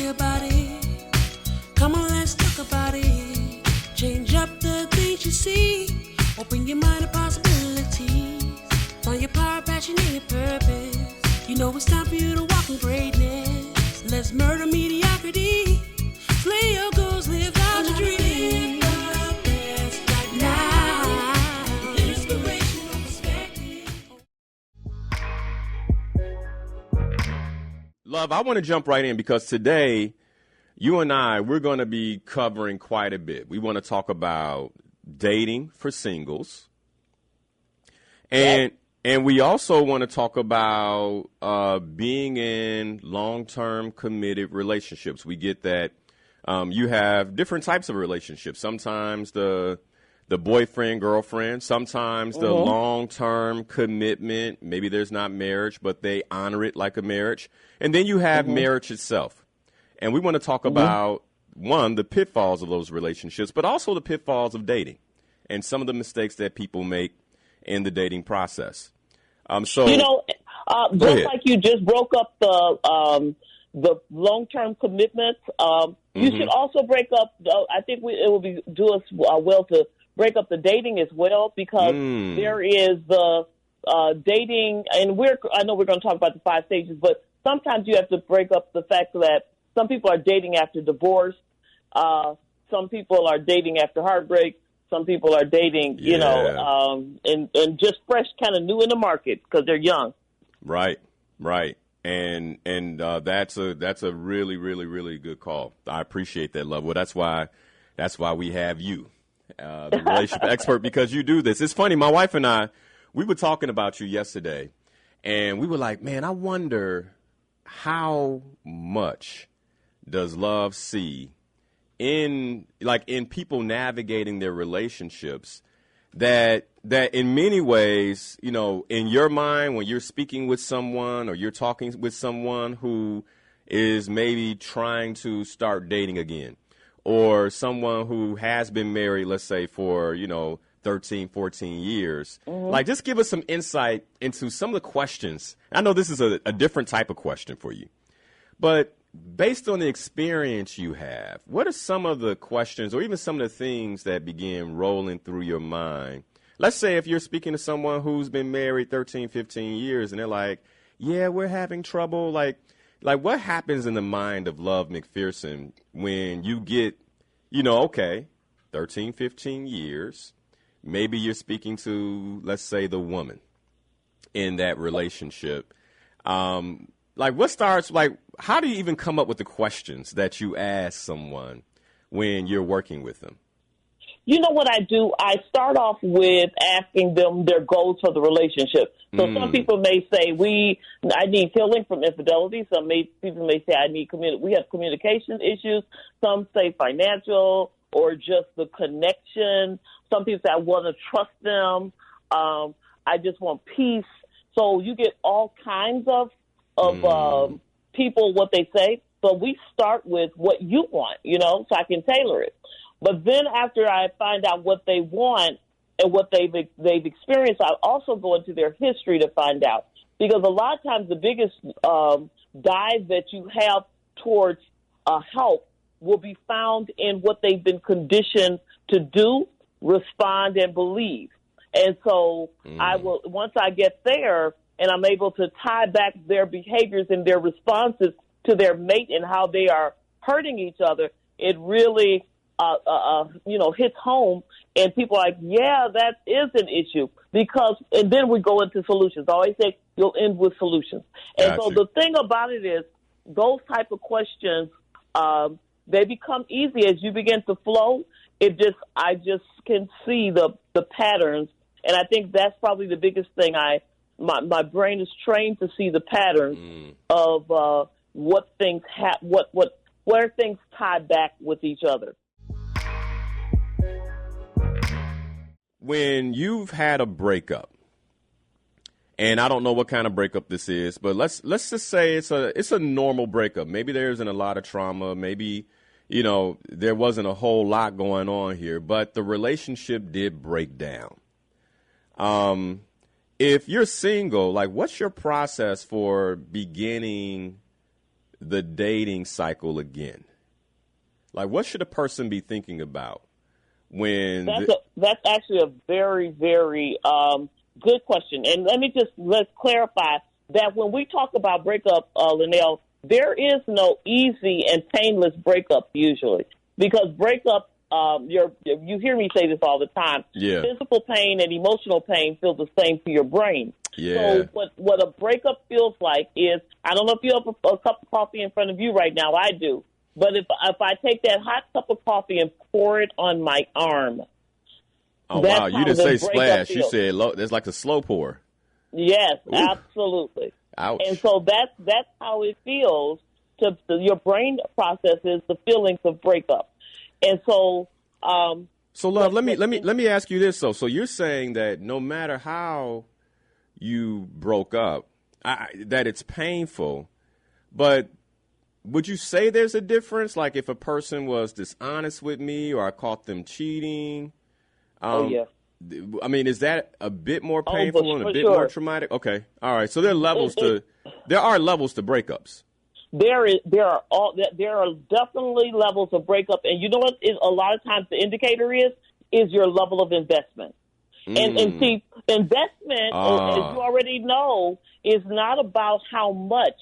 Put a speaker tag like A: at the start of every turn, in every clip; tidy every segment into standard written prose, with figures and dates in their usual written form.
A: me about it. Come on, let's talk about it. Change up the things you see. Open your mind to possibilities. Find your power, passion, and your purpose. You know it's time for you to walk in greatness. Let's murder mediocrity. Slay your goals, live out your dream. Right now. Inspirational Perspective.
B: Love, I want to jump right in because today, you and I, we're going to be covering quite a bit. We want to talk about dating for singles. And we also want to talk about being in long-term committed relationships. We get that you have different types of relationships. Sometimes the boyfriend, girlfriend, sometimes the long-term commitment. Maybe there's not marriage, but they honor it like a marriage. And then you have marriage itself. And we want to talk about, one, the pitfalls of those relationships, but also the pitfalls of dating and some of the mistakes that people make in the dating process. So
C: just like you just broke up the long-term commitments, you should also break up. I think it will do us well to break up the dating as well, because there is the dating, and I know we're going to talk about the 5 stages, but sometimes you have to break up the fact that some people are dating after divorce, some people are dating after heartbreak. Some people are dating, and just fresh, kind of new in the market because they're young. Right.
B: And that's a really, really, really good call. I appreciate that, Love. Well, that's why we have you, the relationship expert, because you do this. It's funny. My wife and I, we were talking about you yesterday, and we were like, man, I wonder how much does Love see in people navigating their relationships that in many ways, in your mind, when you're speaking with someone or you're talking with someone who is maybe trying to start dating again, or someone who has been married, let's say for, 13, 14 years, just give us some insight into some of the questions. I know this is a different type of question for you, but based on the experience you have, what are some of the questions or even some of the things that begin rolling through your mind? Let's say if you're speaking to someone who's been married 13, 15 years and they're like, yeah, we're having trouble. Like what happens in the mind of Love McPherson when you get, 13, 15 years, maybe you're speaking to, let's say, the woman in that relationship. How do you even come up with the questions that you ask someone when you're working with them?
C: You know what I do? I start off with asking them their goals for the relationship. So some people may say, I need healing from infidelity. Some people may say, we have communication issues. Some say financial or just the connection. Some people say, I want to trust them. I just want peace. So you get all kinds of people, what they say. So we start with what you want, so I can tailor it. But then after I find out what they want and what they've experienced, I also go into their history to find out. Because a lot of times the biggest dive that you have towards help will be found in what they've been conditioned to do, respond, and believe. And so I will, once I get there and I'm able to tie back their behaviors and their responses to their mate and how they are hurting each other, it really hits home, and people are like, yeah, that is an issue. And then we go into solutions. I always say you'll end with solutions. And so the thing about it is those type of questions, they become easy as you begin to flow. I just can see the patterns. And I think that's probably the biggest thing. My brain is trained to see the patterns of what things where things tie back with each other.
B: When you've had a breakup, and I don't know what kind of breakup this is, but let's just say it's a normal breakup. Maybe there isn't a lot of trauma. Maybe, there wasn't a whole lot going on here, but the relationship did break down. If you're single, what's your process for beginning the dating cycle again? Like, what should a person be thinking about when?
C: That's actually a very, very good question. And let's clarify that when we talk about breakup, Linal, there is no easy and painless breakup usually, because breakup, you hear me say this all the time.
B: Yeah.
C: Physical pain and emotional pain feel the same to your brain.
B: Yeah.
C: So what a breakup feels like is, I don't know if you have a cup of coffee in front of you right now. I do. But if I take that hot cup of coffee and pour it on my arm.
B: Oh, wow. You didn't say splash.
C: Feels.
B: You said there's like a slow pour.
C: Yes,
B: Ooh.
C: absolutely.
B: Ouch.
C: And so that's how it feels. Your brain processes the feelings of breakup. And so
B: So, love, let me ask you this. So you're saying that no matter how you broke up, that it's painful, but would you say there's a difference? Like if a person was dishonest with me or I caught them cheating?
C: Yeah.
B: I mean, is that a bit more painful and a bit
C: sure.
B: more traumatic? Okay. All right. So there are levels to breakups.
C: There are definitely levels of breakup, and you know what? A lot of times the indicator is your level of investment. And see, investment, as you already know, is not about how much;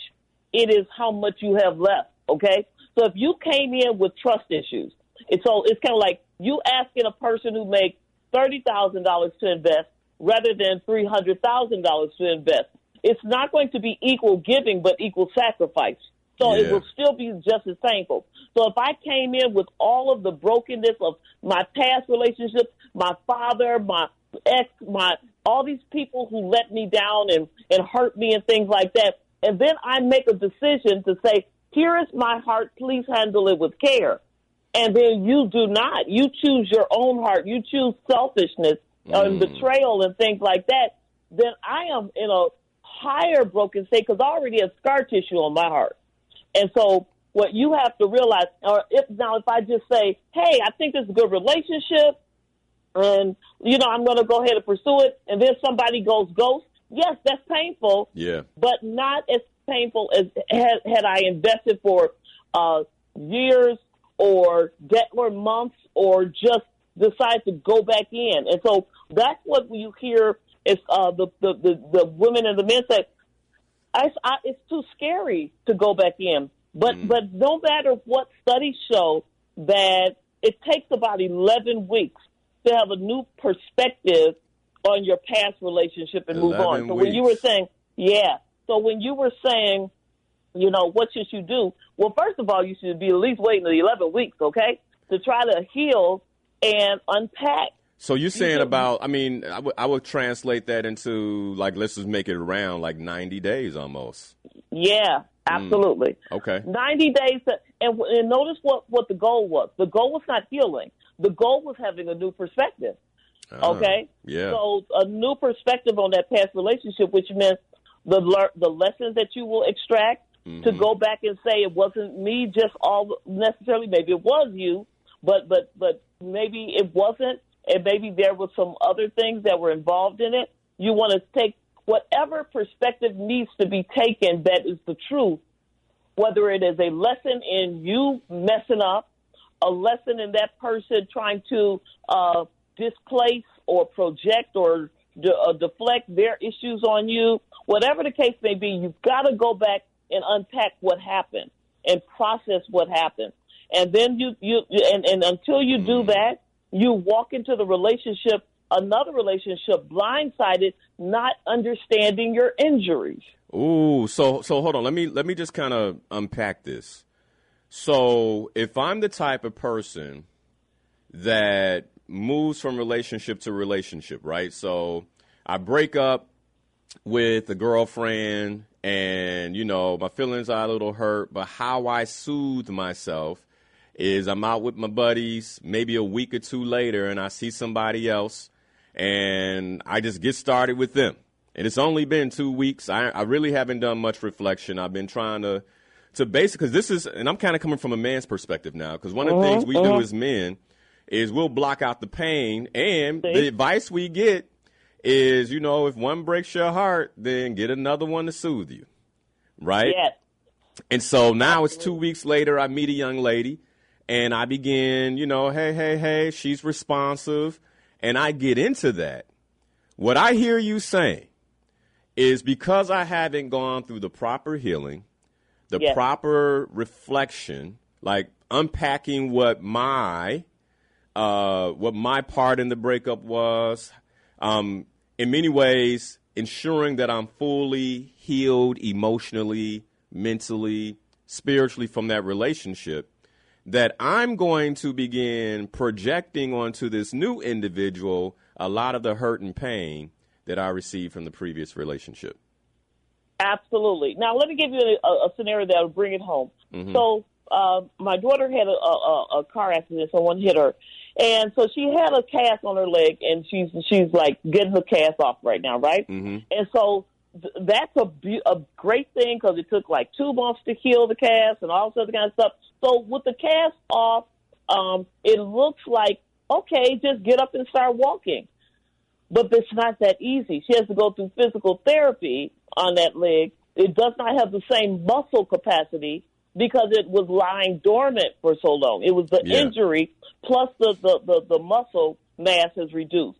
C: it is how much you have left. Okay, so if you came in with trust issues, it's kind of like you asking a person who makes $30,000 to invest rather than $300,000 to invest. It's not going to be equal giving, but equal sacrifice. So it will still be just as painful. So if I came in with all of the brokenness of my past relationships, my father, my ex, all these people who let me down and hurt me and things like that, and then I make a decision to say, here is my heart, please handle it with care. And then you do not. You choose your own heart. You choose selfishness and betrayal and things like that. Then I am in a higher broken state because I already have scar tissue on my heart. And so what you have to realize, if I just say, hey, I think this is a good relationship, and, I'm going to go ahead and pursue it, and then somebody goes ghost, yes, that's painful.
B: Yeah.
C: But not as painful as had I invested for years or months or just decide to go back in. And so that's what you hear is the women and the men say, it's too scary to go back in. But no matter what, studies show that it takes about 11 weeks to have a new perspective on your past relationship and move on. So when you were saying, what should you do? Well, first of all, you should be at least waiting the 11 weeks, okay, to try to heal and unpack.
B: So you're saying I would translate that into, like, let's just make it around like 90 days almost. Yeah,
C: absolutely.
B: Okay.
C: 90 days. And notice what the goal was. The goal was not healing. The goal was having a new perspective. Okay?
B: Yeah.
C: So a new perspective on that past relationship, which meant the lessons that you will extract, to go back and say it wasn't me just all necessarily. Maybe it was you, but maybe it wasn't. And maybe there were some other things that were involved in it. You want to take whatever perspective needs to be taken that is the truth, whether it is a lesson in you messing up, a lesson in that person trying to displace or project or deflect their issues on you, whatever the case may be, you've got to go back and unpack what happened and process what happened. And then and until you do that, you walk into another relationship, blindsided, not understanding your injuries.
B: Ooh, so hold on. Let me just kind of unpack this. So if I'm the type of person that moves from relationship to relationship, right? So I break up with a girlfriend and, my feelings are a little hurt, but how I soothe myself is I'm out with my buddies maybe a week or two later and I see somebody else and I just get started with them. And it's only been 2 weeks. I really haven't done much reflection. I've been trying to basically, because this is, and I'm kind of coming from a man's perspective now, because one of the things we do as men is we'll block out the pain, and the advice we get is, if one breaks your heart, then get another one to soothe you, right?
C: Yes.
B: And so now it's 2 weeks later, I meet a young lady, and I begin, hey, she's responsive, and I get into that. What I hear you saying is because I haven't gone through the proper healing, the proper reflection, like unpacking what my part in the breakup was, in many ways ensuring that I'm fully healed emotionally, mentally, spiritually from that relationship, that I'm going to begin projecting onto this new individual a lot of the hurt and pain that I received from the previous relationship.
C: Absolutely. Now, let me give you a scenario that will bring it home. Mm-hmm. So my daughter had a car accident. Someone hit her. And so she had a cast on her leg, and she's like getting the cast off right now, right? Mm-hmm. And so that's a great thing because it took like 2 months to heal the cast and all this other kind of stuff. So with the cast off, it looks like, okay, just get up and start walking. But it's not that easy. She has to go through physical therapy on that leg. It does not have the same muscle capacity because it was lying dormant for so long. It was the injury plus the muscle mass is reduced.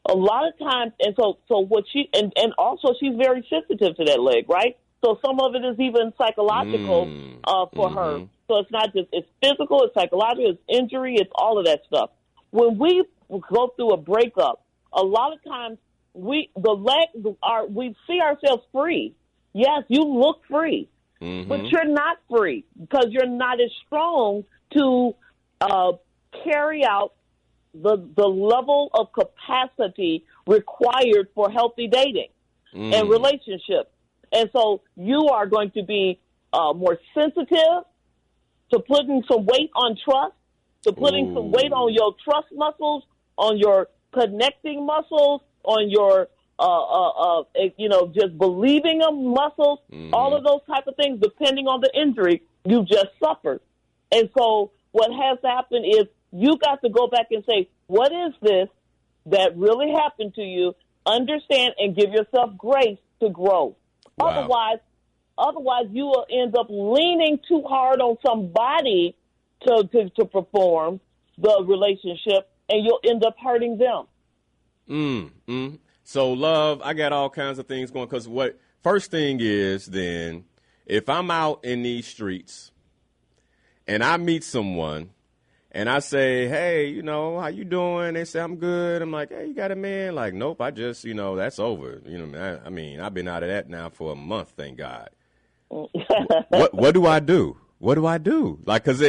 C: A lot of times, and so what she, and also she's very sensitive to that leg, right? So some of it is even psychological for her. So it's not just, it's physical, it's psychological, it's injury, it's all of that stuff. When we go through a breakup, a lot of times we see ourselves free. Yes, you look free, but you're not free because you're not as strong to carry out the level of capacity required for healthy dating and relationships. And so you are going to be more sensitive to putting some weight on trust, to putting some weight on your trust muscles, on your connecting muscles, on your, just believing them muscles, all of those type of things, depending on the injury you just suffered. And so what has to happen is you got to go back and say, what is this that really happened to you? Understand and give yourself grace to grow. Wow. Otherwise, you will end up leaning too hard on somebody to perform the relationship, and you'll end up hurting them.
B: So, love, I got all kinds of things going, because first thing is then, if I'm out in these streets and I meet someone and I say, hey, how you doing? They say, I'm good. I'm like, hey, you got a man? Like, nope, I just, that's over. I mean, I've been out of that now for a month, thank God. What do I do? What do I do? Like, because,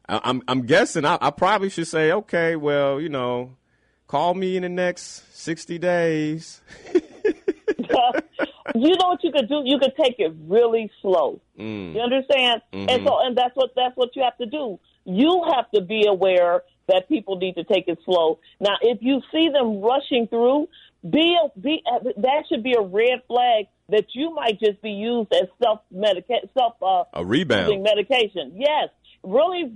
B: I'm guessing I probably should say, okay, well, call me in the next 60 days.
C: You know what you could do? You could take it really slow. You understand? Mm-hmm. And that's what you have to do. You have to be aware that people need to take it slow. Now, if you see them rushing through, that should be a red flag that you might just be used as
B: a rebound
C: medication. Yes, really,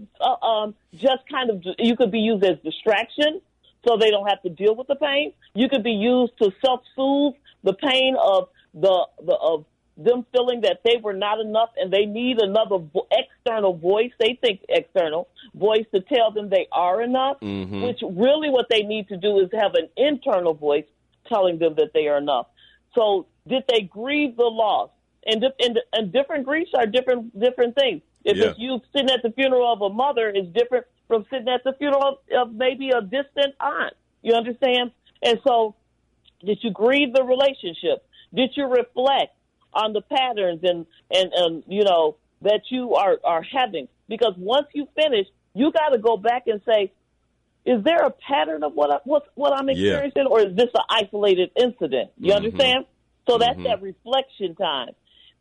C: just kind of, you could be used as distraction, so they don't have to deal with the pain. You could be used to self-soothe the pain of of them feeling that they were not enough and they need another external voice. They think external voice to tell them they are enough, which really what they need to do is have an internal voice telling them that they are enough. So did they grieve the loss? And different griefs are different things. If it's you sitting at the funeral of a mother, is different from sitting at the funeral of maybe a distant aunt. You understand? And so did you grieve the relationship? Did you reflect on the patterns and that you are having? Because once you finish, you got to go back and say, is there a pattern of what I'm experiencing, or is this an isolated incident? You understand? So that's that reflection time.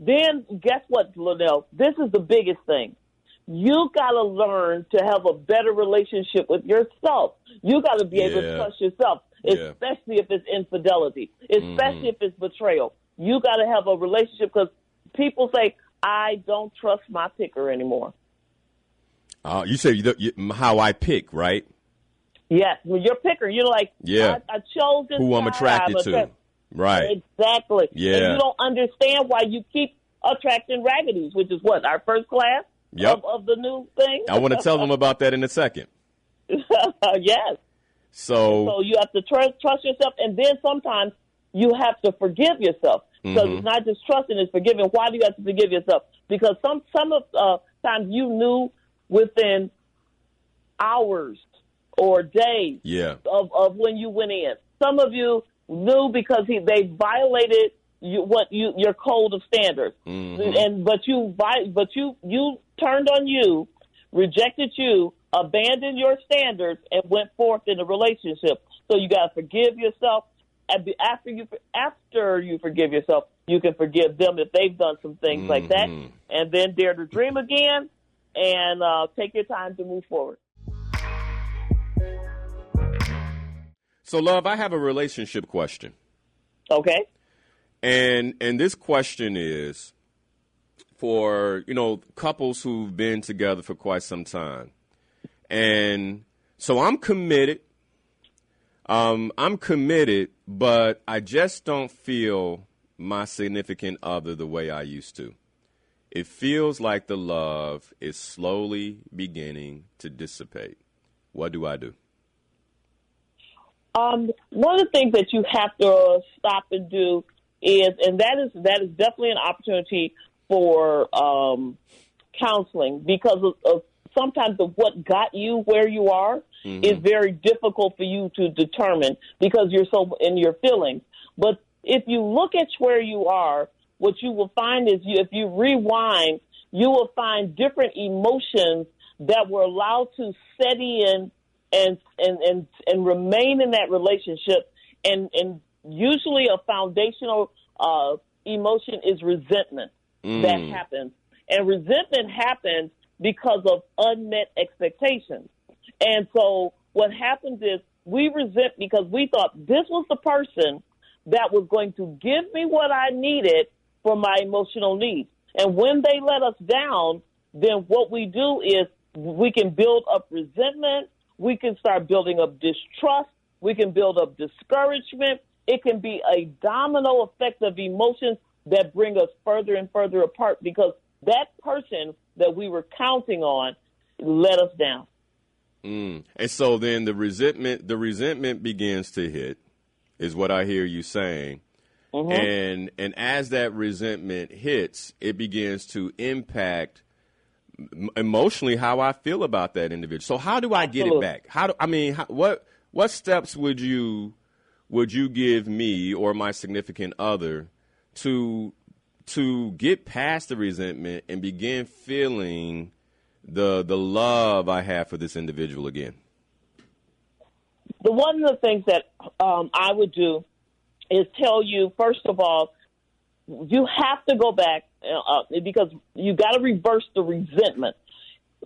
C: Then guess what, Linal? This is the biggest thing. You got to learn to have a better relationship with yourself. You got to be able to trust yourself, especially if it's infidelity, especially if it's betrayal. You got to have a relationship, because people say, I don't trust my picker anymore.
B: You say how I pick, right?
C: Yes. Well, your picker, you're like, I chose this
B: who I'm attracted to.
C: Right. Exactly.
B: Yeah.
C: And you don't understand why you keep attraction ragadies, which is what, our first class of the new thing?
B: I want to tell them about that in a second.
C: Yes. So you have to trust yourself, and then sometimes you have to forgive yourself. Because it's not just trusting, it's forgiving. Why do you have to forgive yourself? Because some of times you knew within hours or days of when you went in. Some of you knew because they violated your code of standards, but you turned on you, rejected you, abandoned your standards, and went forth in a relationship. So you got to forgive yourself. After you forgive yourself, you can forgive them if they've done some things like that, and then dare to dream again, and take your time to move forward.
B: So, Love, I have a relationship question.
C: Okay.
B: And this question is for, couples who've been together for quite some time. And so I'm committed. I'm committed, but I just don't feel my significant other the way I used to. It feels like the love is slowly beginning to dissipate. What do I do?
C: One of the things that you have to stop and do is, and that is definitely an opportunity for counseling, because of sometimes what got you where you are is very difficult for you to determine because you're so in your feelings. But if you look at where you are, what you will find is if you rewind, you will find different emotions that were allowed to set in and remain in that relationship. And usually a foundational emotion is resentment that happens. And resentment happens because of unmet expectations. And so what happens is we resent because we thought this was the person that was going to give me what I needed for my emotional needs. And when they let us down, then what we do is we can build up resentment. We can start building up distrust. We can build up discouragement. It can be a domino effect of emotions that bring us further and further apart because that person that we were counting on let us down.
B: And so then the resentment begins to hit, is what I hear you saying. And as that resentment hits, it begins to impact emotionally how I feel about that individual. So how do I get it back? What steps would you give me or my significant other to get past the resentment and begin feeling the love I have for this individual again?
C: One of the things that I would do is tell you, first of all, you have to go back because you got to reverse the resentment.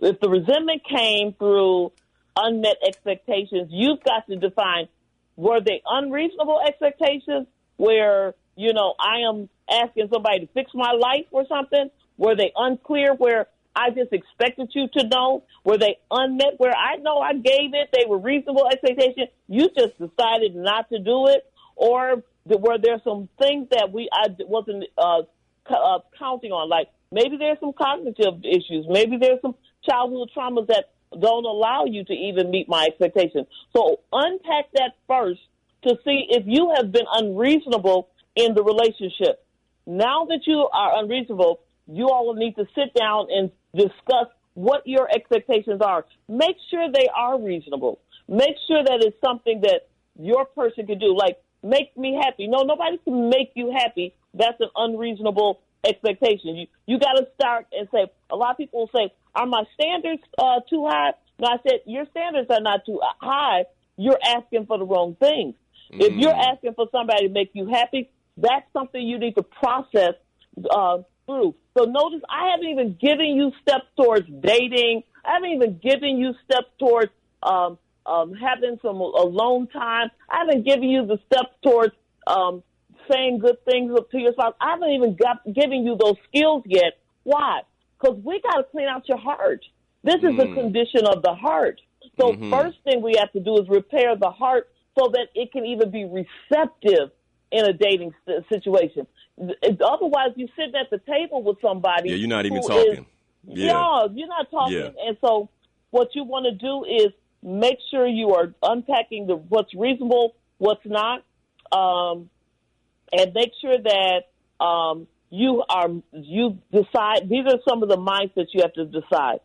C: If the resentment came through unmet expectations, you've got to define, were they unreasonable expectations where, I am asking somebody to fix my life or something? Were they unclear where I just expected you to know? Were they unmet where I know I gave it? They were reasonable expectations. You just decided not to do it? Or were there some things that I wasn't counting on? Like maybe there's some cognitive issues. Maybe there's some childhood traumas that don't allow you to even meet my expectations. So unpack that first to see if you have been unreasonable in the relationship. Now that you are unreasonable, you all will need to sit down and discuss what your expectations are. Make sure they are reasonable. Make sure that it's something that your person can do. Like, make me happy. No, nobody can make you happy. That's an unreasonable expectation. You got to start and say, a lot of people will say, are my standards too high? No, I said, your standards are not too high. You're asking for the wrong things. If you're asking for somebody to make you happy, that's something you need to process through. So notice I haven't even given you steps towards dating. I haven't even given you steps towards having some alone time. I haven't given you the steps towards saying good things to your spouse. I haven't even given you those skills yet. Why? Because we got to clean out your heart. This is the condition of the heart. So first thing we have to do is repair the heart so that it can even be receptive in a dating situation. Otherwise, you're sitting at the table with somebody.
B: Yeah, you're not even talking.
C: No, you're not talking.
B: Yeah.
C: And so what you want to do is make sure you are unpacking what's reasonable, what's not, and make sure that you decide. These are some of the mindsets you have to decide.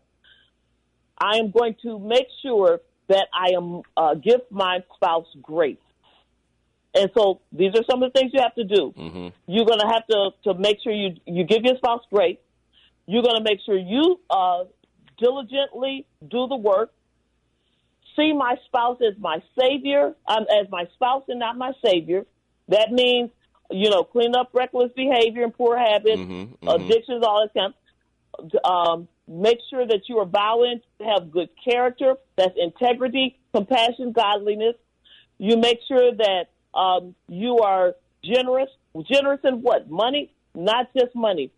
C: I am going to make sure that I am give my spouse grace. And so these are some of the things you have to do.
B: Mm-hmm.
C: You're going to have to make sure you give your spouse grace. You're going to make sure you diligently do the work. See my spouse as my savior, as my spouse and not my savior. That means, clean up reckless behavior and poor habits, addictions, all that kind. Make sure that you are vowing to have good character. That's integrity, compassion, godliness. You make sure that you are generous. Generous in what? Money? Not just money.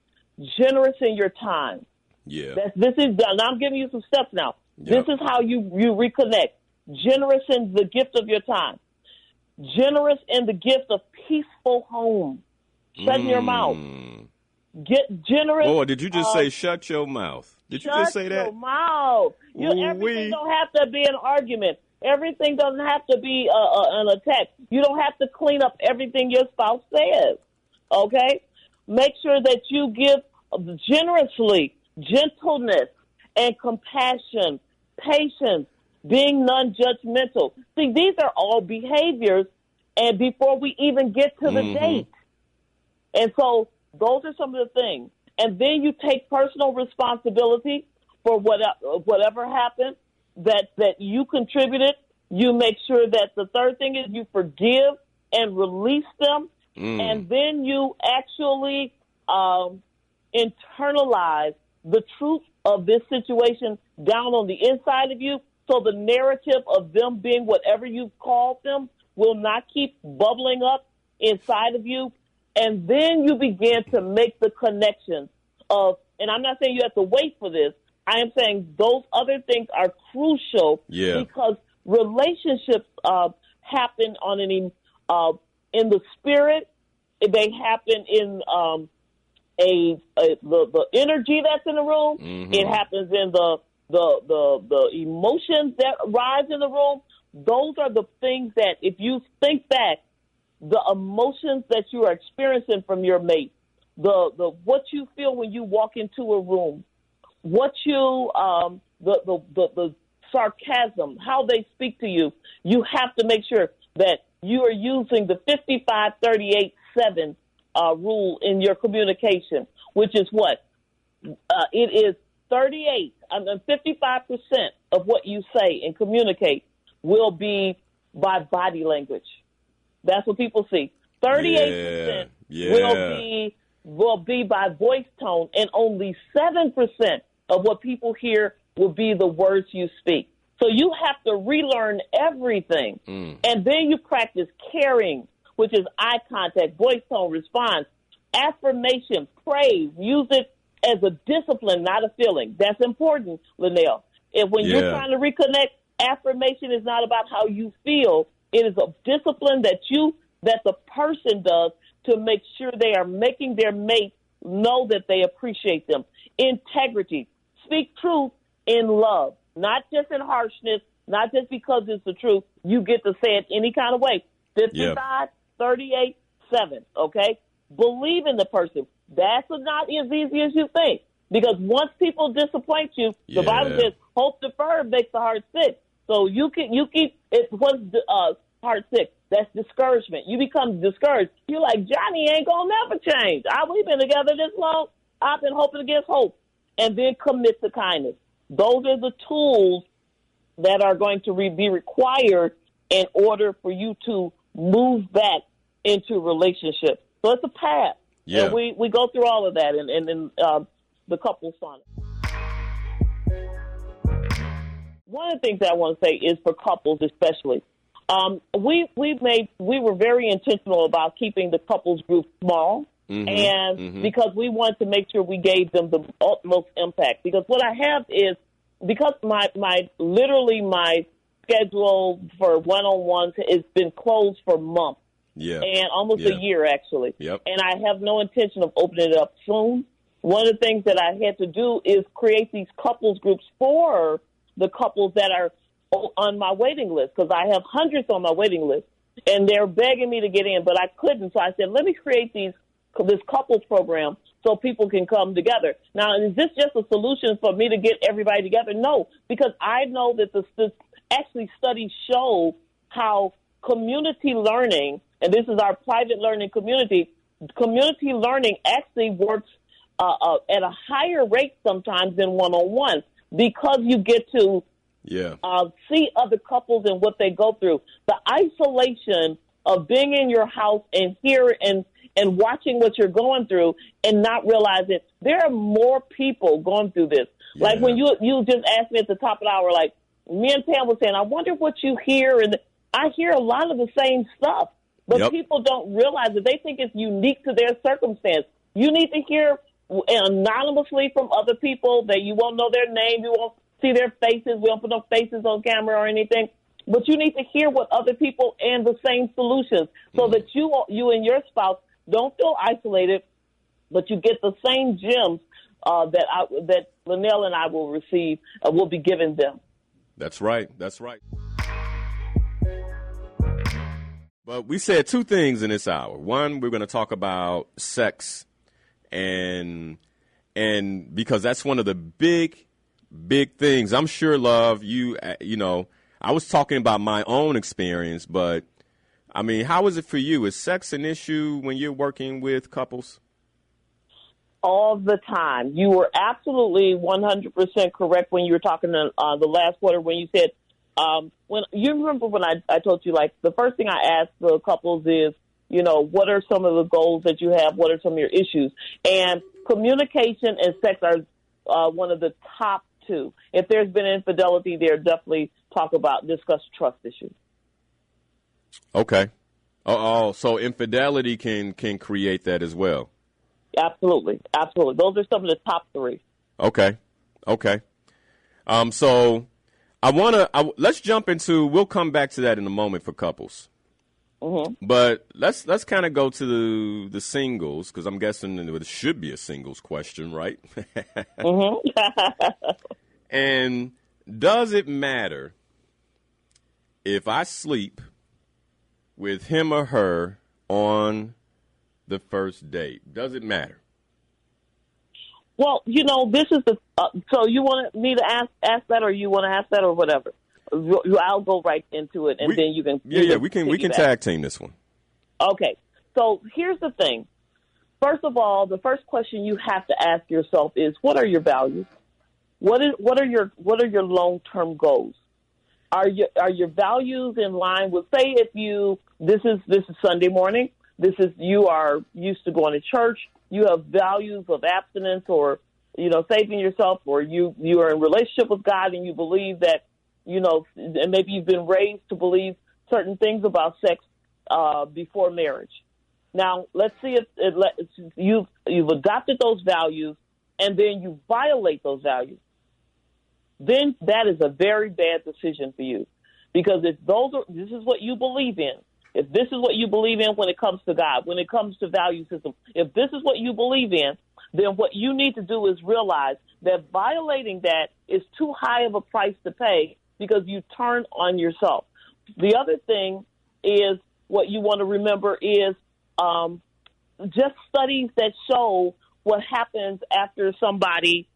C: Generous in your time.
B: Yeah.
C: This is done. I'm giving you some steps now. Yep. This is how you reconnect. Generous in the gift of your time. Generous in the gift of peaceful home. Shutting your mouth. Get generous.
B: Oh, did you just say shut your mouth? Did you just say that?
C: Shut your mouth. Everything don't have to be an argument. Everything doesn't have to be an attack. You don't have to clean up everything your spouse says. Okay? Make sure that you give generously gentleness and compassion, patience, being non-judgmental. See, these are all behaviors, and before we even get to the date. And so those are some of the things. And then you take personal responsibility for whatever happened that you contributed. You make sure that the third thing is you forgive and release them. And then you actually internalize the truth of this situation down on the inside of you, so the narrative of them being whatever you've called them will not keep bubbling up inside of you. And then you begin to make the connections of, and I'm not saying you have to wait for this, I am saying those other things are crucial because relationships happen in the spirit. They happen in the energy that's in the room. It happens in the emotions that rise in the room. Those are the things that, if you think back, the emotions that you are experiencing from your mate, the what you feel when you walk into a room, what you the sarcasm, how they speak to you, you have to make sure that you are using the 55-38-7 rule in your communication, which is what? It is 55% of what you say and communicate will be by body language. That's what people see. 38% will be by voice tone, and only 7% of what people hear will be the words you speak. So you have to relearn everything. And then you practice caring, which is eye contact, voice tone, response, affirmation, praise. Use it as a discipline, not a feeling. That's important, Linal. And when you're trying to reconnect, affirmation is not about how you feel. It is a discipline that the person does to make sure they are making their mate know that they appreciate them. Integrity. Speak truth in love, not just in harshness, not just because it's the truth. You get to say it any kind of way. 55-38-7, okay? Believe in the person. That's not as easy as you think. Because once people disappoint you, the Bible says, hope deferred makes the heart sick. So you keep it. What's heart sick? That's discouragement. You become discouraged. You're like, Johnny ain't gonna never change. We've been together this long. I've been hoping against hope. And then commit to kindness. Those are the tools that are going to be required in order for you to move back into relationships. So it's a path.
B: Yeah.
C: And we go through all of that in the couples sonnet. One of the things that I want to say is for couples especially, we were very intentional about keeping the couples group small, because we wanted to make sure we gave them the utmost impact. Because what I have is, because my schedule for one-on-ones has been closed for months. and almost a year, actually.
B: Yep.
C: And I have no intention of opening it up soon. One of the things that I had to do is create these couples groups for the couples that are on my waiting list, because I have hundreds on my waiting list, and they're begging me to get in, but I couldn't. So I said, let me create this couples program so people can come together. Now, is this just a solution for me to get everybody together? No, because I know that the studies show how community learning, and this is our private learning community learning actually works at a higher rate sometimes than one-on-one, because you get to see other couples and what they go through. The isolation of being in your house and hear and watching what you're going through and not realizing there are more people going through this. Yeah. Like when you just asked me at the top of the hour, like me and Pam was saying, I wonder what you hear. And I hear a lot of the same stuff, but people don't realize it. They think it's unique to their circumstance. You need to hear anonymously from other people that you won't know their name. You won't see their faces. We don't put no faces on camera or anything. But you need to hear what other people and the same solutions so that you and your spouse don't feel isolated, but you get the same gems that Linal and I will receive, will be given them.
B: That's right. That's right. But we said two things in this hour. One, we're going to talk about sex, and because that's one of the big things. I'm sure, Love, you know, I was talking about my own experience, but I mean, how is it for you? Is sex an issue when you're working with couples?
C: All the time. You were absolutely 100% correct when you were talking the last quarter when you said, when you remember when I told you, like, the first thing I asked the couples is, you know, what are some of the goals that you have? What are some of your issues? And communication and sex are one of the top two. If there's been infidelity, they're definitely discuss trust issues.
B: Okay. Oh, so infidelity can create that as well.
C: Absolutely. Absolutely. Those are some of the top three.
B: Okay. So let's jump into, we'll come back to that in a moment for couples. Mm-hmm. But let's kind of go to the singles, because I'm guessing it should be a singles question, right?
C: Mm-hmm.
B: And does it matter if I sleep with him or her on the first date? Does it matter?
C: Well, you know, this is so you want me to ask that, or you want to ask that, or whatever? I'll go right into it, and then you can.
B: We can tag team this one. Okay.
C: So here's the thing. First of all, the first question you have to ask yourself is, what are your values? What are your long-term goals? Are your values in line with, say, if this is Sunday morning, you are used to going to church, you have values of abstinence, or, you know, saving yourself, or you are in relationship with God and you believe that, you know, and maybe you've been raised to believe certain things about sex before marriage. Now, let's see if you've adopted those values and then you violate those values. Then that is a very bad decision for you, because if this is what you believe in, if this is what you believe in when it comes to God, when it comes to value system, if this is what you believe in, then what you need to do is realize that violating that is too high of a price to pay, because you turn on yourself. The other thing is, what you want to remember is just studies that show what happens after somebody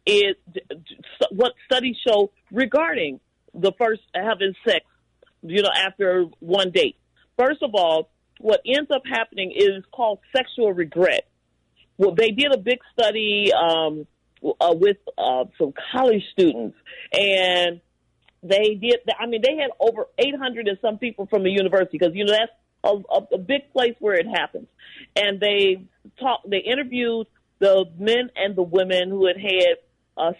C: is what studies show regarding the first having sex, you know, after one date. First of all, what ends up happening is called sexual regret. Well, they did a big study with some college students, and they had over 800 and some people from the university, because, you know, that's a big place where it happens. And they interviewed the men and the women who had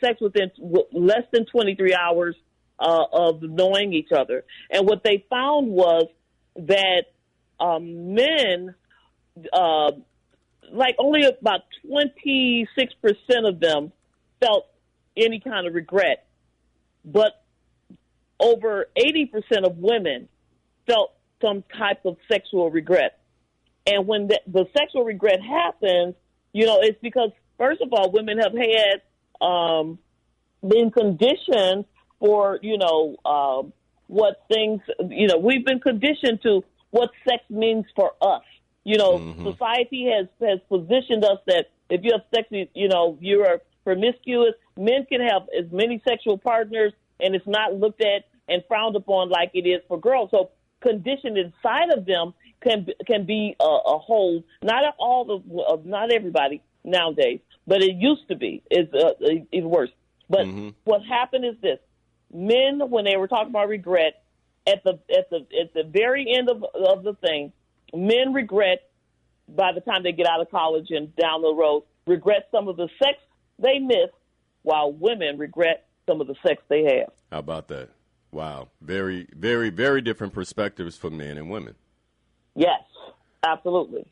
C: sex within less than 23 hours of knowing each other. And what they found was that men, like only about 26% of them felt any kind of regret, but over 80% of women felt some type of sexual regret. And when the sexual regret happens, it's because, first of all, women have had been conditioned for, what things, we've been conditioned to what sex means for us. Society has positioned us that if you have sex, you're promiscuous. Men can have as many sexual partners, and it's not looked at and frowned upon like it is for girls. So conditioned inside of them can be a whole. Not everybody nowadays, but it used to be. It's even worse. But what happened is this: men, when they were talking about regret, at the very end of the thing, men regret, by the time they get out of college and down the road, regret some of the sex they missed, while women regret some of the sex they have.
B: How about that? Wow. Very, very, very different perspectives for men and women.
C: Yes, absolutely.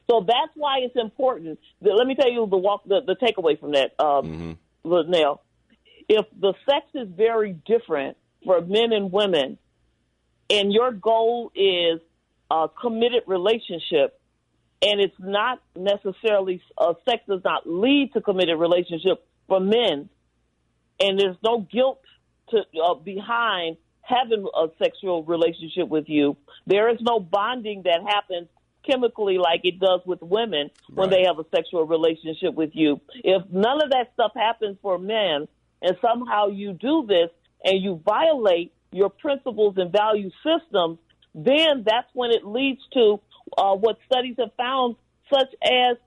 C: So that's why it's important. Let me tell you the takeaway from that, Linal. If the sex is very different for men and women, and your goal is a committed relationship, and it's not necessarily sex does not lead to committed relationship for men, and there's no guilt behind having a sexual relationship with you. There is no bonding that happens chemically like it does with women when they have a sexual relationship with you. If none of that stuff happens for men, and somehow you do this and you violate your principles and value systems, then that's when it leads to what studies have found, such as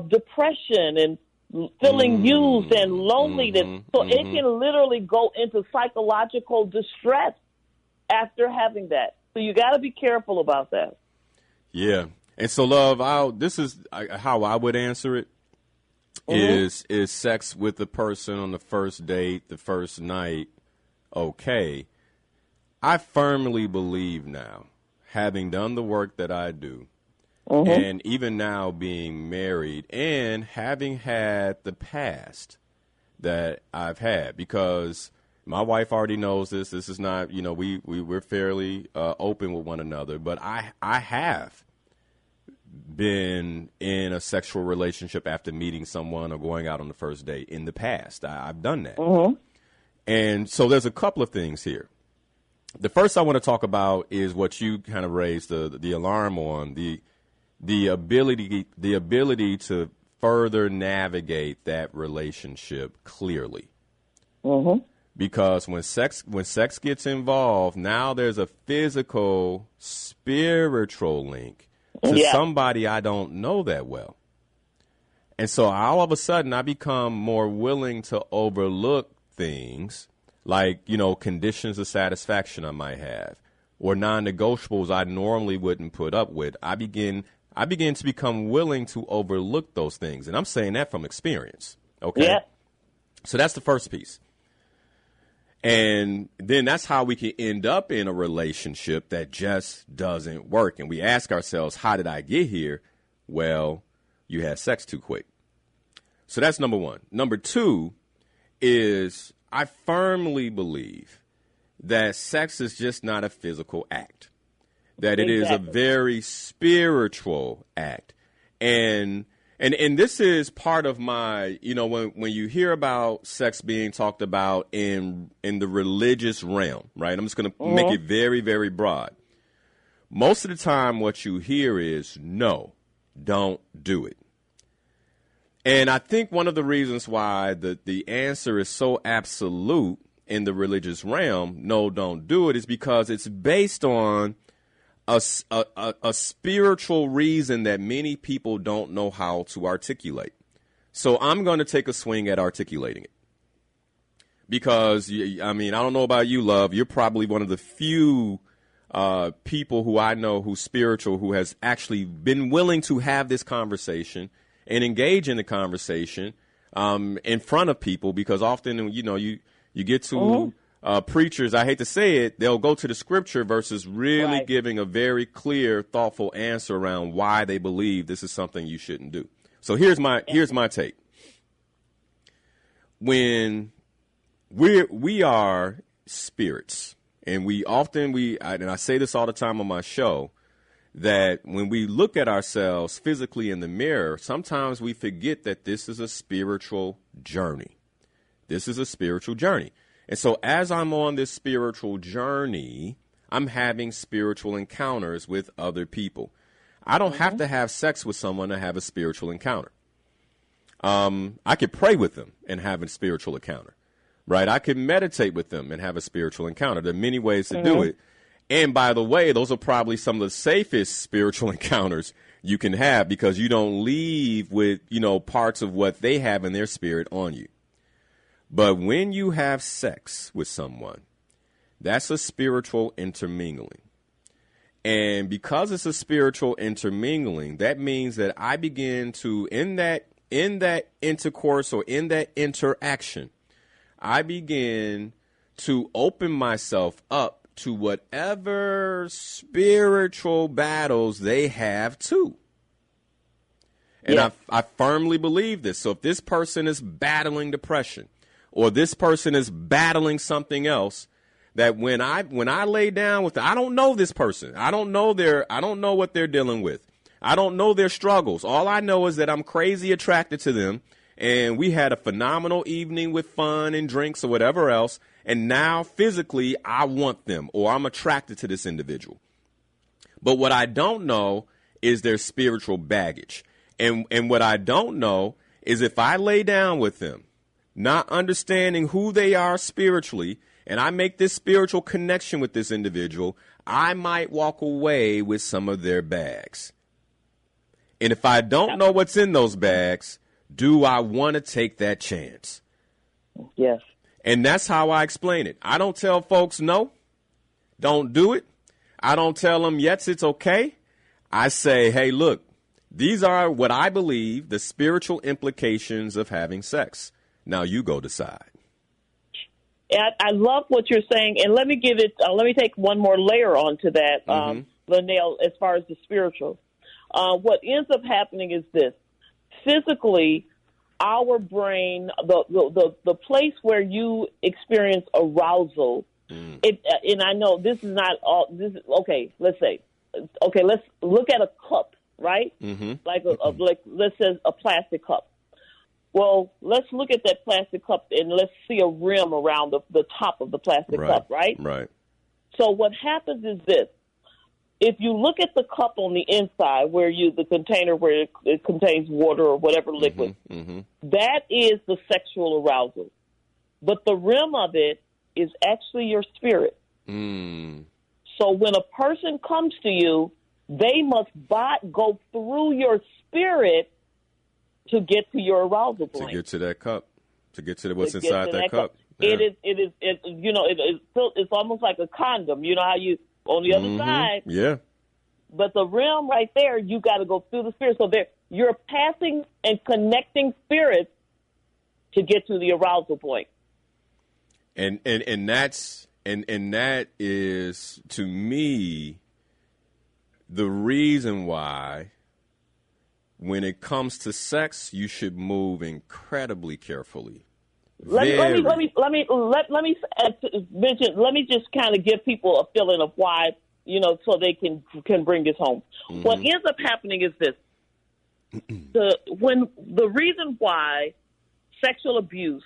C: depression and feeling used and loneliness. So it can literally go into psychological distress after having that. So you got to be careful about that.
B: Yeah. And so, Love, this is how I would answer it. Is sex with the person on the first date, the first night, okay? I firmly believe now, having done the work that I do, and even now being married and having had the past that I've had, because my wife already knows this. This is not, we're fairly open with one another, but I have been in a sexual relationship after meeting someone or going out on the first date in the past. I've done that. And so there's a couple of things here. The first I want to talk about is what you kind of raised the alarm on, the ability to further navigate that relationship clearly. Because when sex gets involved, now there's a physical, spiritual link to somebody I don't know that well. And so all of a sudden I become more willing to overlook things like, conditions of satisfaction I might have, or non-negotiables I normally wouldn't put up with. I begin to become willing to overlook those things. And I'm saying that from experience. Okay. Yeah. So that's the first piece. And then that's how we can end up in a relationship that just doesn't work. And we ask ourselves, how did I get here? Well, you had sex too quick. So that's number one. Number two is I firmly believe that sex is just not a physical act, that it is a very spiritual act. And this is part of my, when you hear about sex being talked about in the religious realm, right? I'm just going to make it very, very broad. Most of the time what you hear is, no, don't do it. And I think one of the reasons why the answer is so absolute in the religious realm, no, don't do it, is because it's based on a spiritual reason that many people don't know how to articulate. So I'm going to take a swing at articulating it. Because, I don't know about you, Love. You're probably one of the few people who I know who's spiritual, who has actually been willing to have this conversation and engage in the conversation in front of people. Because often, you get to preachers, I hate to say it, they'll go to the scripture versus really giving a very clear, thoughtful answer around why they believe this is something you shouldn't do. So here's my take. When we are spirits And and I say this all the time on my show, that when we look at ourselves physically in the mirror, sometimes we forget that this is a spiritual journey. This is a spiritual journey. And so as I'm on this spiritual journey, I'm having spiritual encounters with other people. I don't have to have sex with someone to have a spiritual encounter. I could pray with them and have a spiritual encounter, right? I could meditate with them and have a spiritual encounter. There are many ways to do it. And by the way, those are probably some of the safest spiritual encounters you can have, because you don't leave with, parts of what they have in their spirit on you. But when you have sex with someone, that's a spiritual intermingling. And because it's a spiritual intermingling, that means that I begin to, in that intercourse or in that interaction, I begin to open myself up to whatever spiritual battles they have too. And I firmly believe this. So if this person is battling depression, or this person is battling something else, that when I lay down with them, I don't know this person. I don't know what they're dealing with. I don't know their struggles. All I know is that I'm crazy attracted to them, and we had a phenomenal evening with fun and drinks or whatever else, and now physically I want them, or I'm attracted to this individual. But what I don't know is their spiritual baggage. And what I don't know is if I lay down with them, not understanding who they are spiritually, and I make this spiritual connection with this individual, I might walk away with some of their bags. And if I don't know what's in those bags, do I want to take that chance?
C: Yes.
B: And that's how I explain it. I don't tell folks no, don't do it. I don't tell them, yes, it's okay. I say, hey, look, these are what I believe the spiritual implications of having sex. Now you go decide.
C: I love what you're saying, and let me take one more layer onto that, Linal, as far as the spiritual. What ends up happening is this: physically, our brain, the place where you experience arousal. And I know this is not all. This is okay. Let's look at a cup, right? Like let's say a plastic cup. Well, let's look at that plastic cup and let's see a rim around the top of the plastic cup, right?
B: Right.
C: So what happens is this. If you look at the cup on the inside, the container where it contains water or whatever liquid, that is the sexual arousal. But the rim of it is actually your spirit. So when a person comes to you, they must go through your spirit to get to your arousal point.
B: To get to that cup. To get to what's inside that cup.
C: Yeah. It's almost like a condom. You know how you, on the other side.
B: Yeah.
C: But the rim right there, you got to go through the spirit. So you're passing and connecting spirits to get to the arousal point.
B: And that is, to me, the reason why when it comes to sex, you should move incredibly carefully. Let me just kind of give people a feeling of why, so they can bring this home. What ends up happening is this: the reason why sexual abuse,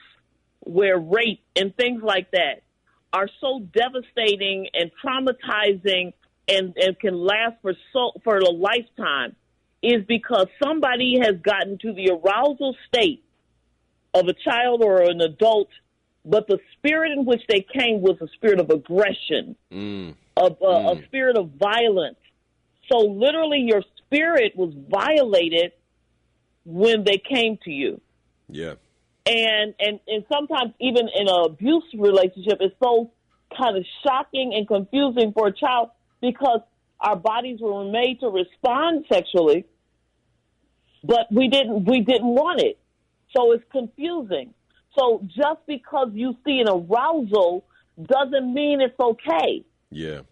B: where rape and things like that are so devastating and traumatizing and can last for a lifetime, is because somebody has gotten to the arousal state of a child or an adult, but the spirit in which they came was a spirit of aggression, a spirit of violence. So literally your spirit was violated when they came to you. Yeah.
C: And sometimes even in an abuse relationship, it's so kind of shocking and confusing for a child because our bodies were made to respond sexually, but we didn't want it. So it's confusing. So just because you see an arousal doesn't mean it's okay.
B: Yeah.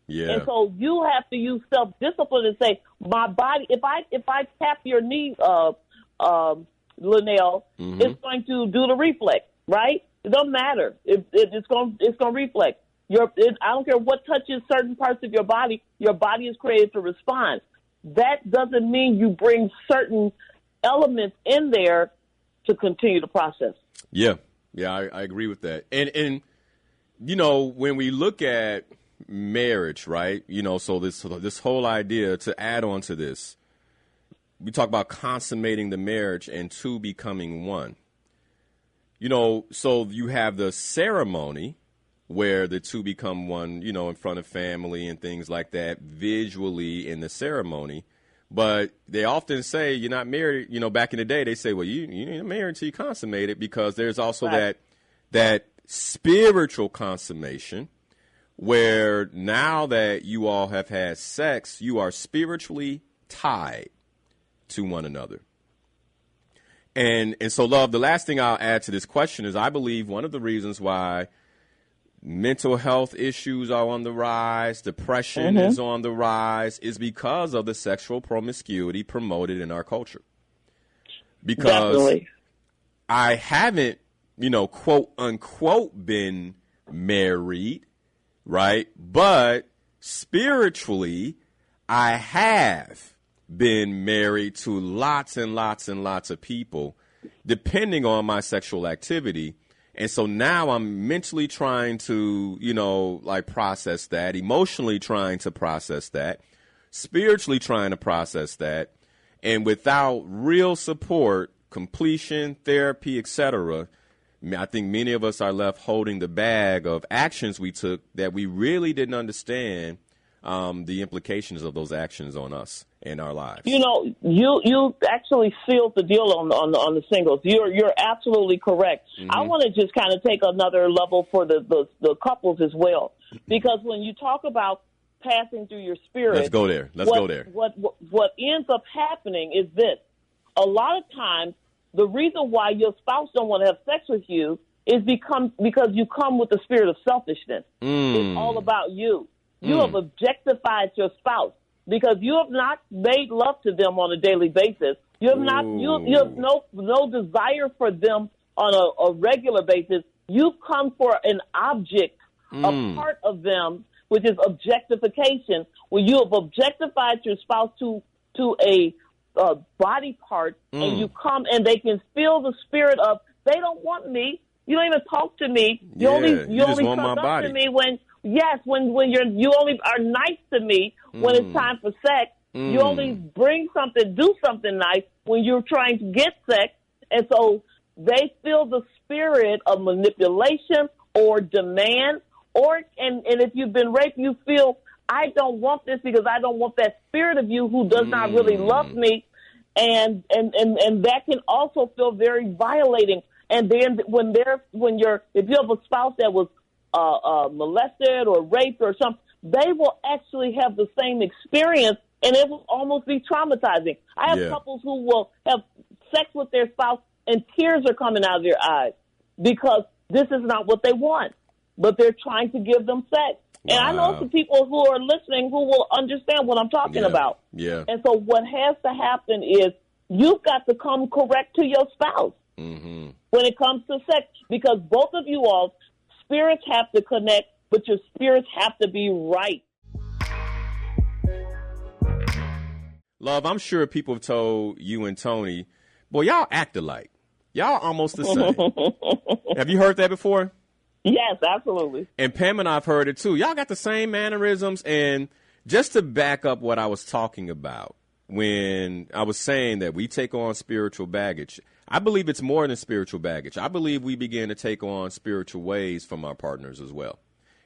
B: Yeah.
C: And so you have to use self-discipline and say, my body, if I tap your knee, Linal, it's going to do the reflex, right? It doesn't matter. It's going to reflex. I don't care what touches certain parts of your body is created to respond. That doesn't mean you bring certain elements in there to continue the process.
B: Yeah, I agree with that. And you know, when we look at marriage, right? You know, so this whole idea, to add on to this, we talk about consummating the marriage and two becoming one. You know, so you have the ceremony where the two become one, you know, in front of family and things like that, visually in the ceremony. But they often say you're not married. You know, back in the day, they say, well, you're not married until you consummate it, because there's also that spiritual consummation where now that you all have had sex, you are spiritually tied to one another. And so, love, the last thing I'll add to this question is I believe one of the reasons why mental health issues are on the rise, depression is on the rise, is because of the sexual promiscuity promoted in our culture. Because
C: Definitely.
B: I haven't, you know, quote unquote, been married, right? But spiritually, I have been married to lots and lots and lots of people, depending on my sexual activity. And so now I'm mentally trying to, you know, like process that, emotionally trying to process that, spiritually trying to process that. And without real support, completion, therapy, etc., I think many of us are left holding the bag of actions we took that we really didn't understand the implications of those actions on us and our lives.
C: You know, you actually sealed the deal on the singles. You're absolutely correct. I want to just kind of take another level for the couples as well, because when you talk about passing through your spirit,
B: let's go there. Go there.
C: What ends up happening is this: a lot of times, the reason why your spouse don't want to have sex with you is because you come with the spirit of selfishness. It's all about you. You have objectified your spouse because you have not made love to them on a daily basis. You have not. You have no desire for them on a regular basis. You've come for an object, a part of them, which is objectification, where you have objectified your spouse to a body part, and you come and they can feel the spirit of, they don't want me. You don't even talk to me. You only
B: want my
C: come up
B: body.
C: to me when you only are nice to me when it's time for sex. You only do something nice when you're trying to get sex. And so they feel the spirit of manipulation or demand, and if you've been raped, you feel, I don't want this because I don't want that spirit of you who does not really love me. And that can also feel very violating. And then if you have a spouse that was molested or raped or something, they will actually have the same experience, and it will almost be traumatizing. I have couples who will have sex with their spouse and tears are coming out of their eyes because this is not what they want, but they're trying to give them sex. Wow. And I know some people who are listening who will understand what I'm talking about. Yeah. And so what has to happen is you've got to come correct to your spouse when it comes to sex, because both of you all spirits have to connect, but your spirits have to be right.
B: Love, I'm sure people have told you and Tony, boy, y'all act alike. Y'all almost the same. Have you heard that before?
C: Yes, absolutely.
B: And Pam and I have heard it too. Y'all got the same mannerisms. And just to back up what I was talking about when I was saying that we take on spiritual baggage, I believe it's more than spiritual baggage. I believe we begin to take on spiritual ways from our partners as well.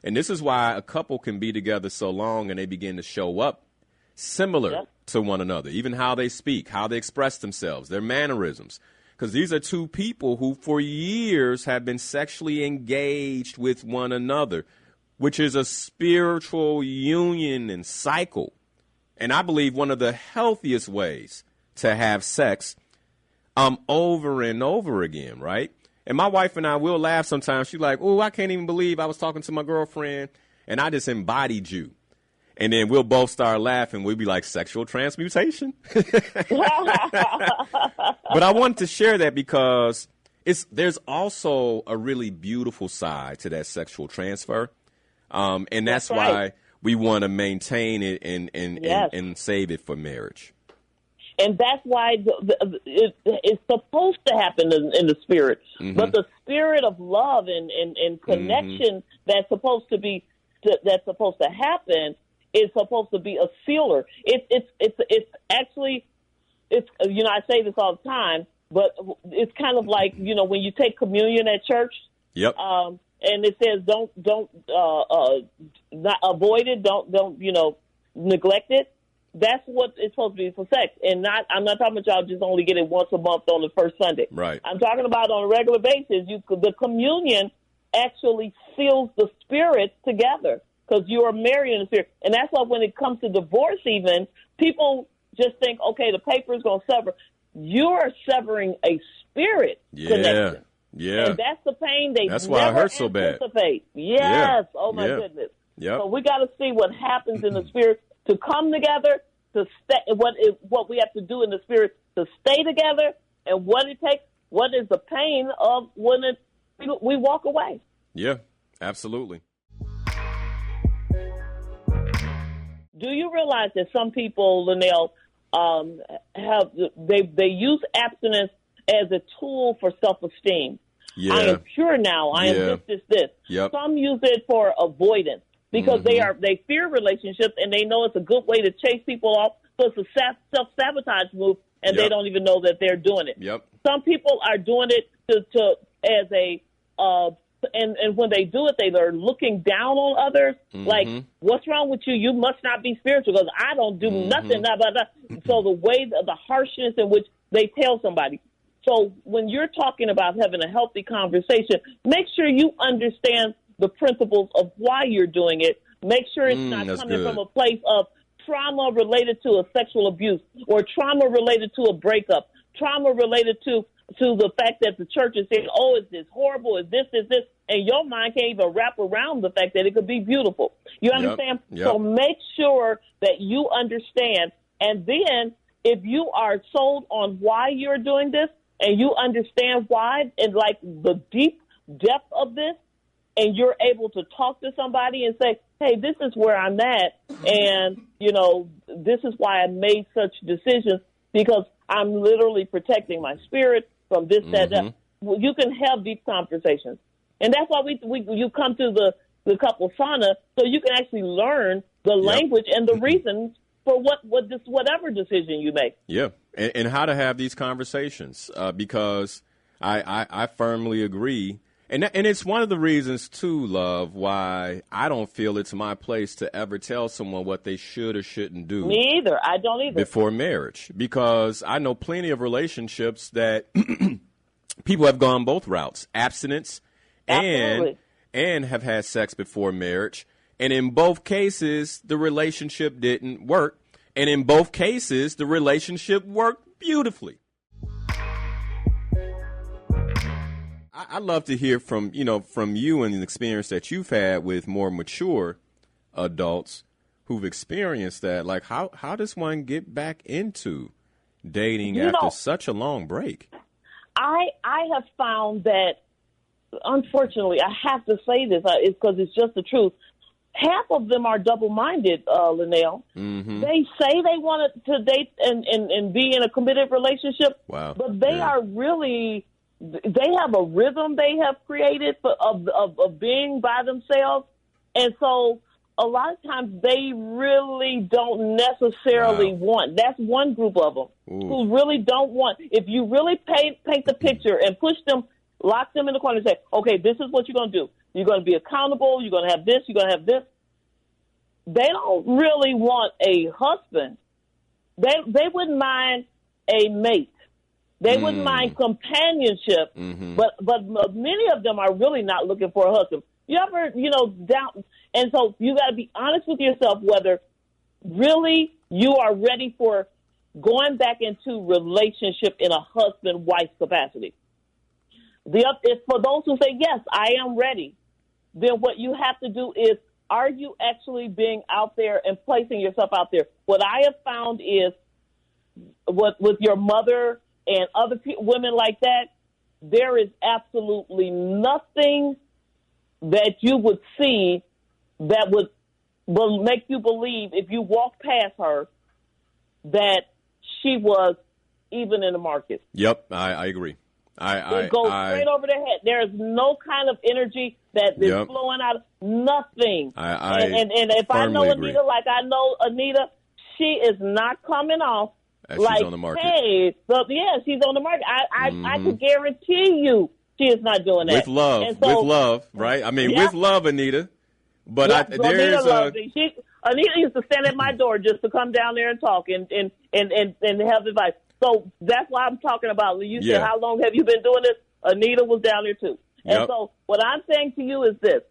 B: And this is why a couple can be together so long and they begin to show up similar to one another, even how they speak, how they express themselves, their mannerisms. Because these are two people who for years have been sexually engaged with one another, which is a spiritual union and cycle. And I believe one of the healthiest ways to have sex over and over again, right? And my wife and I will laugh sometimes. She's like, oh, I can't even believe I was talking to my girlfriend and I just embodied you. And then we'll both start laughing. We'll be like, sexual transmutation. But I wanted to share that because there's also a really beautiful side to that sexual transfer. And that's why we want to maintain it and save it for marriage.
C: And that's why it's supposed to happen in the spirit. Mm-hmm. But the spirit of love and connection that's supposed to happen is supposed to be a sealer. It's actually, I say this all the time, but it's kind of like, when you take communion at church.
B: Yep.
C: And it says don't not avoid it, don't neglect it. That's what it's supposed to be for sex, and I'm not talking about y'all just only get it once a month on the first Sunday.
B: Right.
C: I'm talking about on a regular basis. The communion actually seals the spirits together because you are married in the spirit, and that's why when it comes to divorce, even people just think, okay, the paper is going to sever. You are severing a spirit connection.
B: Yeah.
C: And that's the pain
B: that's why it hurts so bad.
C: Yes. Yeah. Oh my goodness.
B: Yep.
C: So we got to see what happens in the spirit to come together, to stay, what we have to do in the spirit to stay together, and what it takes, what is the pain of when we walk away.
B: Yeah, absolutely.
C: Do you realize that some people, Linal, they use abstinence as a tool for self-esteem?
B: Yeah.
C: I am pure now. I am this.
B: Yep.
C: Some use it for avoidance. Because they fear relationships and they know it's a good way to chase people off. So it's a self-sabotage move, and they don't even know that they're doing it.
B: Yep.
C: Some people are doing it and when they do it, they're looking down on others. Like, what's wrong with you? You must not be spiritual because I don't do nothing. Blah, blah, blah. So the harshness in which they tell somebody. So when you're talking about having a healthy conversation, make sure you understand the principles of why you're doing it. Make sure it's not coming from a place of trauma related to a sexual abuse or trauma related to a breakup, trauma related to the fact that the church is saying, oh, is this horrible, is this, and your mind can't even wrap around the fact that it could be beautiful. You understand?
B: Yep.
C: So make sure that you understand, and then if you are sold on why you're doing this and you understand why and like the deep depth of this, and you're able to talk to somebody and say, hey, this is where I'm at, and, this is why I made such decisions, because I'm literally protecting my spirit from this, that. You can have deep conversations. And that's why you come to the couple sauna, so you can actually learn the language and the reasons for whatever decision you make.
B: Yeah, and how to have these conversations, because I firmly agree. And it's one of the reasons, too, Love, why I don't feel it's my place to ever tell someone what they should or shouldn't do.
C: Me either. I don't either.
B: Before marriage. Because I know plenty of relationships that people have gone both routes, abstinence and have had sex before marriage. And in both cases, the relationship didn't work. And in both cases, the relationship worked beautifully. I'd love to hear from you and the experience that you've had with more mature adults who've experienced that. Like, how does one get back into dating after such a long break?
C: I have found that, unfortunately, I have to say this because it's just the truth. Half of them are double-minded, Linal. They say they want to date and be in a committed relationship, but they are really... They have a rhythm they have created of being by themselves. And so a lot of times they really don't necessarily want. That's one group of them who really don't want. If you really paint the picture and push them, lock them in the corner and say, okay, this is what you're going to do. You're going to be accountable. You're going to have this. You're going to have this. They don't really want a husband. They wouldn't mind a mate. They wouldn't mind companionship, but many of them are really not looking for a husband. You ever, down, and so you got to be honest with yourself whether really you are ready for going back into relationship in a husband-wife capacity. If for those who say, yes, I am ready, then what you have to do is, are you actually being out there and placing yourself out there? What I have found is with your mother and other women like that, there is absolutely nothing that you would see that will make you believe, if you walk past her, that she was even in the market.
B: Yep, I agree.
C: It goes straight over their head. There is no kind of energy that is flowing out of nothing. And if I know Anita like I know Anita, she is not coming off like,
B: she's on the market.
C: Hey, so, yeah, she's on the market. I could guarantee you she is not doing that.
B: With love, right? I mean, with love, Anita. But there's
C: Anita used to stand at my door just to come down there and talk and have advice. So that's why I'm talking about. You said, how long have you been doing this? Anita was down there too. And so what I'm saying to you is this.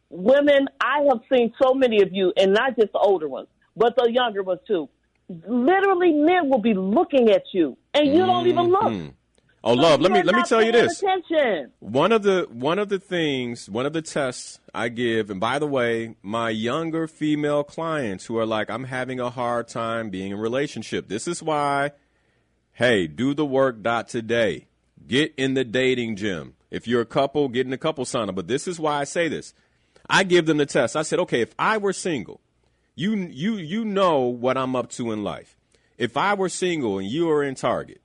C: Women, I have seen so many of you, and not just the older ones, but the younger ones too. Literally, men will be looking at you, and you don't even look.
B: Oh, Love, let me tell you this.
C: Attention.
B: One of the tests I give, and by the way, my younger female clients who are like, I'm having a hard time being in a relationship. This is why, hey, do the work today. Get in the dating gym. If you're a couple, get in the couple sauna. But this is why I say this. I give them the test. I said, okay, if I were single, you know what I'm up to in life. If I were single and you were in Target,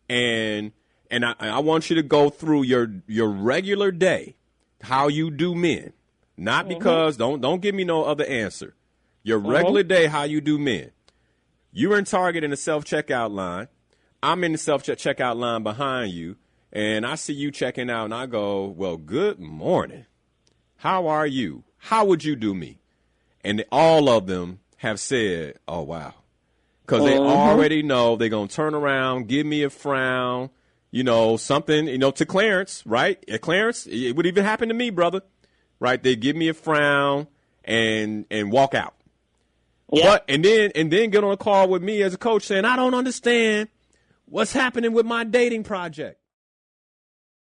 B: and I want you to go through your regular day, how you do men, not because don't give me no other answer. Your regular day, how you do men. You're in Target in the self-checkout line. I'm in the self-checkout line behind you, and I see you checking out, and I go, well, good morning. How are you? How would you do me? And all of them have said, oh, wow. Because they already know they're going to turn around, give me a frown, something, to Clarence, right? At Clarence, it would even happen to me, brother, right? They give me a frown and walk out. Yeah. And then get on a call with me as a coach saying, I don't understand what's happening with my dating project.